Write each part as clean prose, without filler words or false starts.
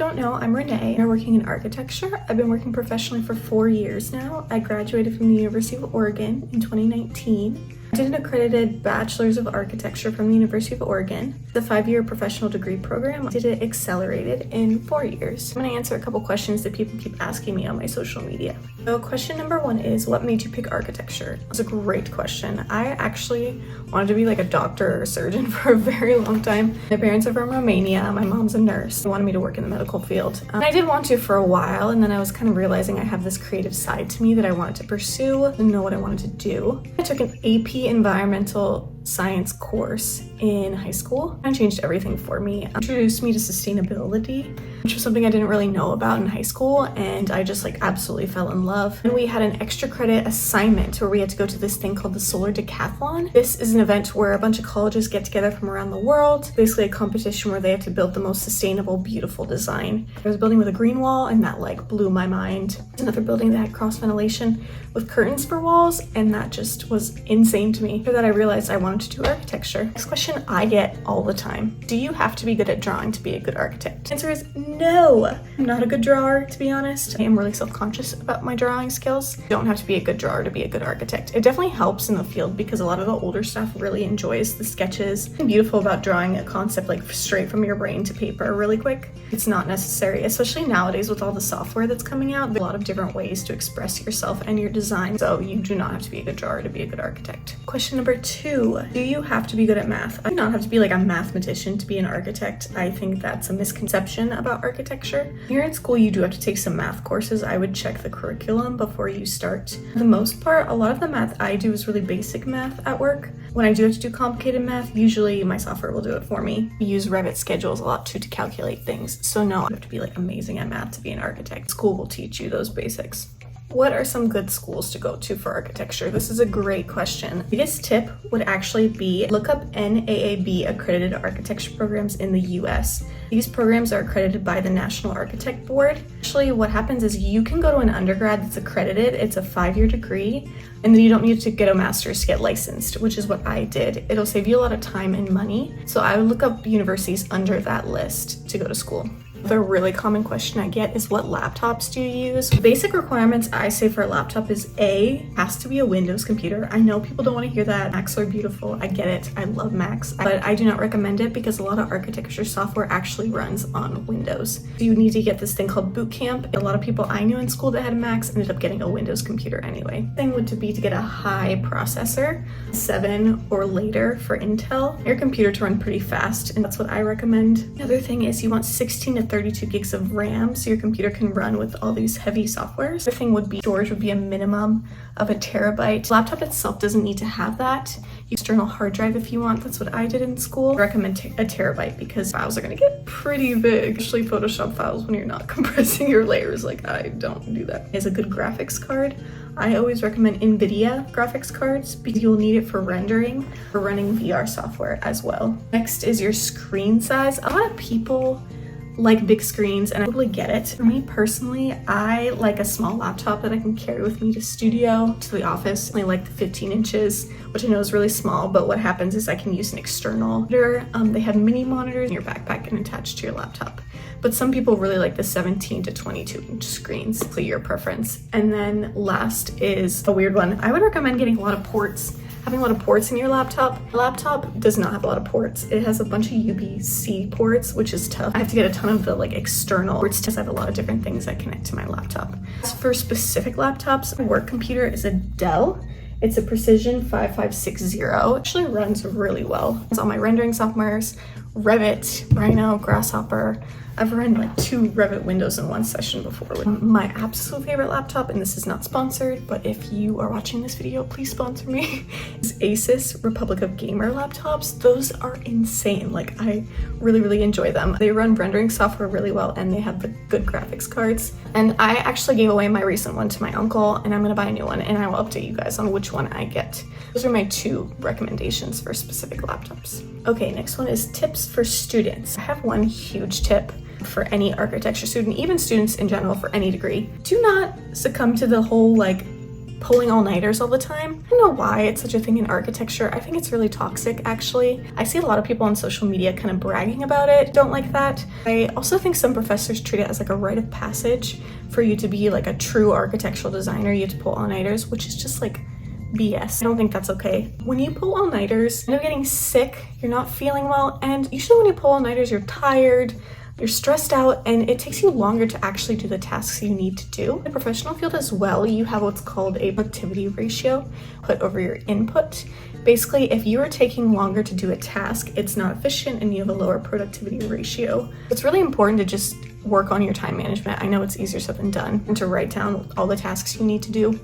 don't know, I'm Renee. I'm working in architecture. I've been working professionally for 4 years now. I graduated from the University of Oregon in 2019. I did an accredited Bachelor's of Architecture from the University of Oregon. The 5-year professional degree program. I did it accelerated in 4 years. I'm going to answer a couple questions that people keep asking me on my social media. So question number 1 is, what made you pick architecture? That's a great question. I actually wanted to be like a doctor or a surgeon for a very long time. My parents are from Romania. My mom's a nurse. They wanted me to work in the medical field. And I did want to for a while, and then I was kind of realizing I have this creative side to me that I wanted to pursue and know what I wanted to do. I took an AP environmental science course in high school and changed everything for me. It introduced me to sustainability, which was something I didn't really know about in high school, and I just absolutely fell in love. And we had an extra credit assignment where we had to go to this thing called the Solar Decathlon. This is an event where a bunch of colleges get together from around the world, basically a competition where they have to build the most sustainable, beautiful design. There was a building with a green wall, and that blew my mind. Another building that had cross ventilation with curtains for walls, and that just was insane to me. After that, I realized I wanted to do architecture. Next question I get all the time: do you have to be good at drawing to be a good architect? The answer is no. I'm not a good drawer, to be honest. I am really self-conscious about my drawing skills. You don't have to be a good drawer to be a good architect. It definitely helps in the field because a lot of the older staff really enjoys the sketches. It's beautiful about drawing a concept straight from your brain to paper really quick. It's not necessary, especially nowadays with all the software that's coming out. There's a lot of different ways to express yourself and your design, so you do not have to be a good drawer to be a good architect. Question number 2, do you have to be good at math? I do not have to be like a mathematician to be an architect. I think that's a misconception about architecture. Here in school, you do have to take some math courses. I would check the curriculum before you start. For the most part, a lot of the math I do is really basic math at work. When I do have to do complicated math, usually my software will do it for me. We use Revit schedules a lot too to calculate things. So no, you have to be amazing at math to be an architect. School will teach you those basics. What are some good schools to go to for architecture? This is a great question. The biggest tip would actually be look up NAAB accredited architecture programs in the US. These programs are accredited by the National Architect Board. Actually, what happens is you can go to an undergrad that's accredited. It's a 5-year degree, and then you don't need to get a master's to get licensed, which is what I did. It'll save you a lot of time and money. So I would look up universities under that list to go to school. The really common question I get is, what laptops do you use? Basic requirements I say for a laptop is has to be a Windows computer. I know people don't want to hear that. Macs are beautiful. I get it. I love Macs, but I do not recommend it because a lot of architecture software actually runs on Windows. So you need to get this thing called Boot Camp. A lot of people I knew in school that had Macs ended up getting a Windows computer anyway. The thing would be to get a high processor, 7 or later for Intel. Your computer to run pretty fast, and that's what I recommend. Another thing is you want 16 to 32 gigs of RAM so your computer can run with all these heavy softwares. The thing would be storage would be a minimum of 1 terabyte. The laptop itself doesn't need to have that. You external hard drive if you want. That's what I did in school. I recommend 1 terabyte because files are going to get pretty big, especially Photoshop files when you're not compressing your layers. I don't do that. It's a good graphics card. I always recommend NVIDIA graphics cards because you'll need it for rendering, for running VR software as well. Next is your screen size. A lot of people like big screens, and I totally get it. For me personally, I like a small laptop that I can carry with me to studio, to the office. I like the 15 inches, which I know is really small, but what happens is I can use an external monitor. They have mini monitors in your backpack and attached to your laptop. But some people really like the 17 to 22 inch screens, so your preference. And then last is a weird one. I would recommend getting a lot of ports. Having a lot of ports in your laptop. My laptop does not have a lot of ports. It has a bunch of USB-C ports, which is tough. I have to get a ton of the external ports because I have a lot of different things that connect to my laptop. As for specific laptops, my work computer is a Dell. It's a Precision 5560. It actually runs really well. It's all my rendering softwares, Revit, Rhino, Grasshopper. I've run 2 Revit windows in one session before. My absolute favorite laptop, and this is not sponsored, but if you are watching this video, please sponsor me, is Asus Republic of Gamer laptops. Those are insane. I really enjoy them. They run rendering software really well, and they have the good graphics cards. And I actually gave away my recent one to my uncle, and I'm gonna buy a new one, and I will update you guys on which one I get. Those are my 2 recommendations for specific laptops. Okay, next one is tips for students. I have one huge tip for any architecture student, even students in general for any degree. Do not succumb to the whole pulling all-nighters all the time. I don't know why it's such a thing in architecture. I think it's really toxic, actually. I see a lot of people on social media kind of bragging about it. Don't like that. I also think some professors treat it as like a rite of passage for you to be like a true architectural designer. You have to pull all-nighters, which is just like BS. I don't think that's okay. When you pull all-nighters, you end up getting sick, you're not feeling well, and usually when you pull all-nighters, you're tired, you're stressed out, and it takes you longer to actually do the tasks you need to do. In the professional field as well, you have what's called a productivity ratio put over your input. Basically, if you are taking longer to do a task, it's not efficient and you have a lower productivity ratio. It's really important to just work on your time management. I know it's easier said than done, and to write down all the tasks you need to do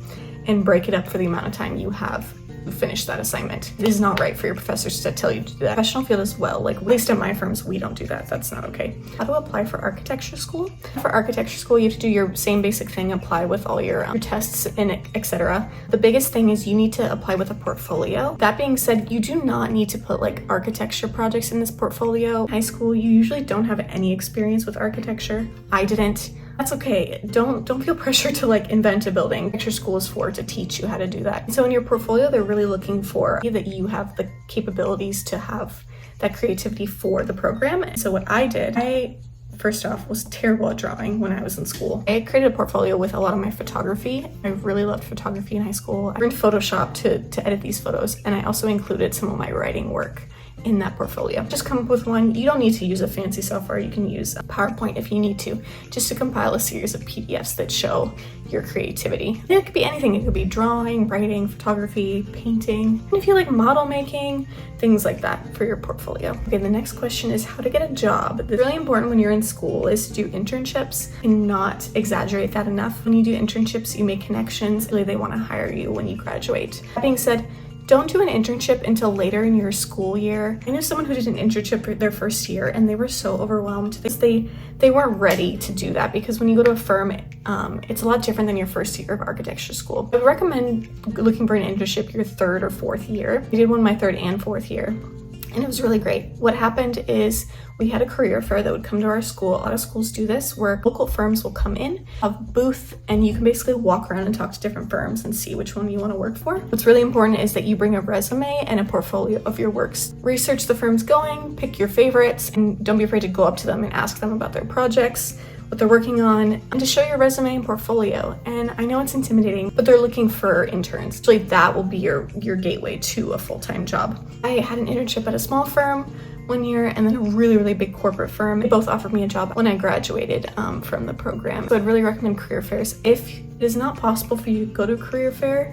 and break it up for the amount of time you have finish that assignment. It is not right for your professors to tell you to do that. Professional field as well, like at least in my firms, we don't do that. That's not okay. How to apply for architecture school? For architecture school, you have to do your same basic thing, apply with all your tests and etc. The biggest thing is you need to apply with a portfolio. That being said, you do not need to put like architecture projects in this portfolio. In high school, you usually don't have any experience with architecture. I didn't. That's okay. Don't feel pressure to like invent a building. Architecture school is for to teach you how to do that. So in your portfolio, they're really looking for that you have the capabilities to have that creativity for the program. And so what I did, I first off was terrible at drawing when I was in school. I created a portfolio with a lot of my photography. I really loved photography in high school. I learned Photoshop to edit these photos, and I also included some of my writing work in that portfolio. Just come up with one. You don't need to use a fancy software. You can use PowerPoint if you need to, just to compile a series of PDFs that show your creativity. And it could be anything. It could be drawing, writing, photography, painting, and if you like model making, things like that for your portfolio. Okay, the next question is how to get a job. It's really important when you're in school is to do internships and not exaggerate that enough. When you do internships, you make connections. Really, they want to hire you when you graduate. That being said, don't do an internship until later in your school year. I know someone who did an internship their first year and they were so overwhelmed because they weren't ready to do that, because when you go to a firm, it's a lot different than your first year of architecture school. I would recommend looking for an internship your third or fourth year. I did one my third and fourth year, and it was really great. What happened is we had a career fair that would come to our school. A lot of schools do this where local firms will come in, have a booth, and you can basically walk around and talk to different firms and see which one you want to work for. What's really important is that you bring a resume and a portfolio of your works. Research the firms going, pick your favorites, and don't be afraid to go up to them and ask them about their projects, what they're working on, and to show your resume and portfolio. And I know it's intimidating, but they're looking for interns. Actually, that will be your gateway to a full-time job. I had an internship at a small firm one year and then a really, really big corporate firm. They both offered me a job when I graduated from the program. So I'd really recommend career fairs. If it is not possible for you to go to a career fair,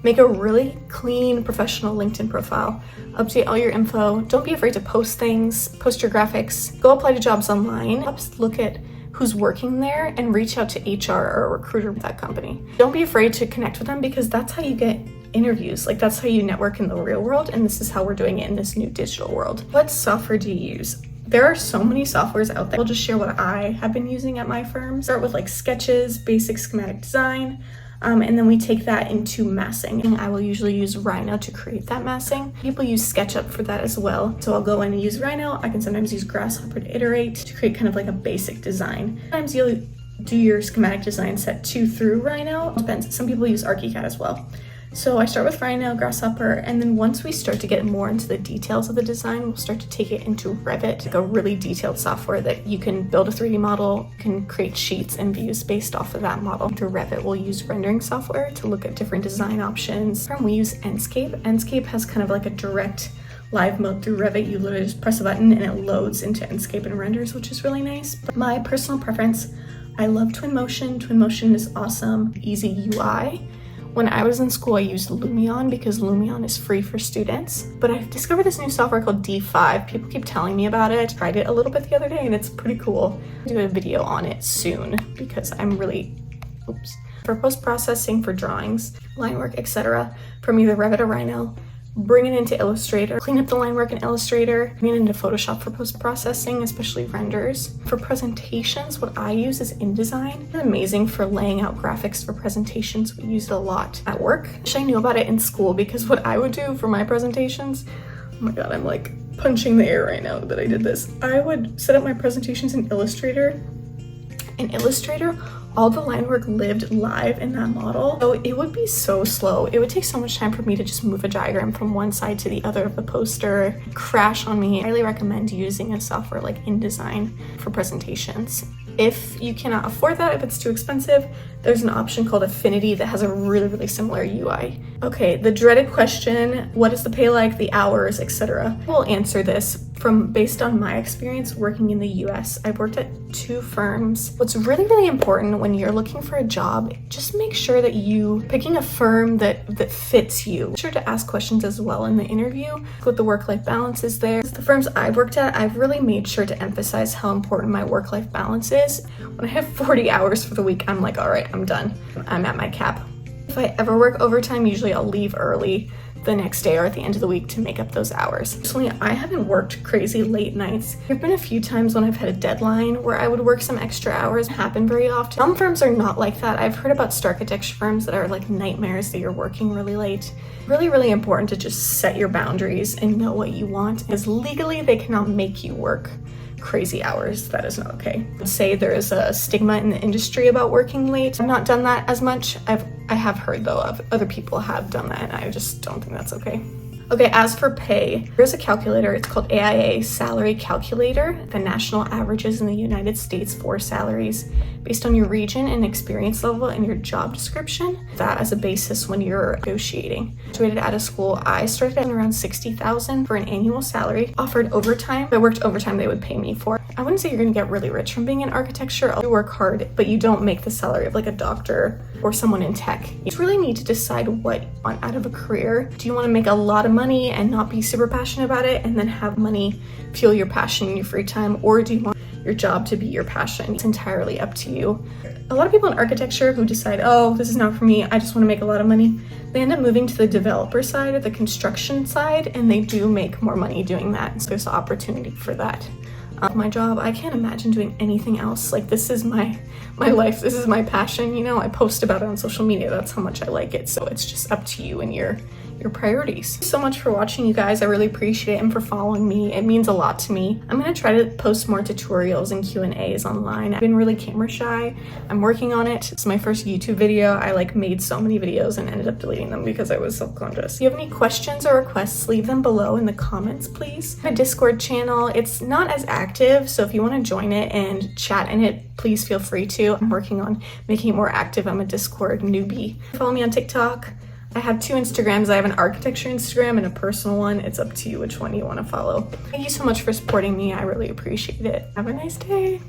make a really clean, professional LinkedIn profile. Update all your info. Don't be afraid to post things, post your graphics. Go apply to jobs online. Look at who's working there and reach out to HR or a recruiter at that company. Don't be afraid to connect with them, because that's how you get interviews. Like, that's how you network in the real world, and this is how we're doing it in this new digital world. What software do you use? There are so many softwares out there. I'll just share what I have been using at my firm. Start with like Sketches, basic schematic design, and then we take that into massing. And I will usually use Rhino to create that massing. People use SketchUp for that as well. So I'll go in and use Rhino. I can sometimes use Grasshopper to iterate to create kind of like a basic design. Sometimes you'll do your schematic design set 2 through Rhino. Depends. Some people use ArchiCAD as well. So I start with Rhino, Grasshopper, and then once we start to get more into the details of the design, we'll start to take it into Revit, like a really detailed software that you can build a 3D model, can create sheets and views based off of that model. Through Revit, we'll use rendering software to look at different design options. And we use Enscape. Enscape has kind of like a direct live mode through Revit. You literally just press a button and it loads into Enscape and renders, which is really nice. But my personal preference, I love Twinmotion. Twinmotion is awesome, easy UI. When I was in school, I used Lumion because Lumion is free for students. But I discovered this new software called D5. People keep telling me about it. I tried it a little bit the other day and it's pretty cool. I'll do a video on it soon because I'm really, For post-processing for drawings, line work, etc., from either Revit or Rhino, bring it into Illustrator, clean up the line work in Illustrator, bring it into Photoshop for post-processing, especially renders. For presentations, what I use is InDesign. It's amazing for laying out graphics for presentations. We use it a lot at work. I wish I knew about it in school, because what I would do for my presentations, oh my god, I'm like punching the air right now that I did this. I would set up my presentations in Illustrator In Illustrator, all the line work lived live in that model, so it would be so slow. It would take so much time for me to just move a diagram from one side to the other of the poster, crash on me. I highly recommend using a software like InDesign for presentations. If you cannot afford that, if it's too expensive, there's an option called Affinity that has a really similar UI. Okay, the dreaded question, what is the pay like, the hours, etc. We'll answer this based on my experience working in the US. I've worked at 2 firms. What's really important when you're looking for a job, just make sure that you picking a firm that fits you. Make sure to ask questions as well in the interview, what the work-life balance is there. The firms I've worked at, I've really made sure to emphasize how important my work-life balance is. When I have 40 hours for the week, I'm like, all right, I'm done. I'm at my cap. If I ever work overtime, usually I'll leave early the next day or at the end of the week to make up those hours. Personally, I haven't worked crazy late nights. There have been a few times when I've had a deadline where I would work some extra hours. It happen very often. Some firms are not like that. I've heard about star architecture firms that are like nightmares that you're working really late. Really important to just set your boundaries and know what you want, because legally they cannot make you work crazy hours. That is not okay. I'd say there is a stigma in the industry about working late. I've not done that as much. I have heard though of other people have done that, and I just don't think that's okay. Okay, as for pay, there's a calculator. It's called AIA Salary Calculator, the national averages in the United States for salaries based on your region and experience level and your job description. That as a basis when you're negotiating. Graduated out of school, I started at around $60,000 for an annual salary. Offered overtime. If I worked overtime, they would pay me for it. I wouldn't say you're gonna get really rich from being in architecture. You work hard, but you don't make the salary of like a doctor or someone in tech. You just really need to decide what you want out of a career. Do you want to make a lot of money and not be super passionate about it and then have money fuel your passion in your free time, or do you want your job to be your passion? It's entirely up to you. A lot of people in architecture who decide, oh, this is not for me, I just want to make a lot of money, they end up moving to the developer side or the construction side, and they do make more money doing that. So there's an opportunity for that. My job, I can't imagine doing anything else. Like, this is my life, this is my passion, you know. I post about it on social media, that's how much I like it. So it's just up to you and your priorities. Thanks so much for watching, you guys. I really appreciate it, and for following me. It means a lot to me. I'm gonna try to post more tutorials and Q&As online. I've been really camera shy. I'm working on it. It's my first YouTube video. I made so many videos and ended up deleting them because I was self-conscious. If you have any questions or requests, leave them below in the comments, please. I have a Discord channel. It's not as active, so if you want to join it and chat in it, please feel free to. I'm working on making it more active. I'm a Discord newbie. Follow me on TikTok. I have 2 Instagrams. I have an architecture Instagram and a personal one. It's up to you which one you want to follow. Thank you so much for supporting me. I really appreciate it. Have a nice day.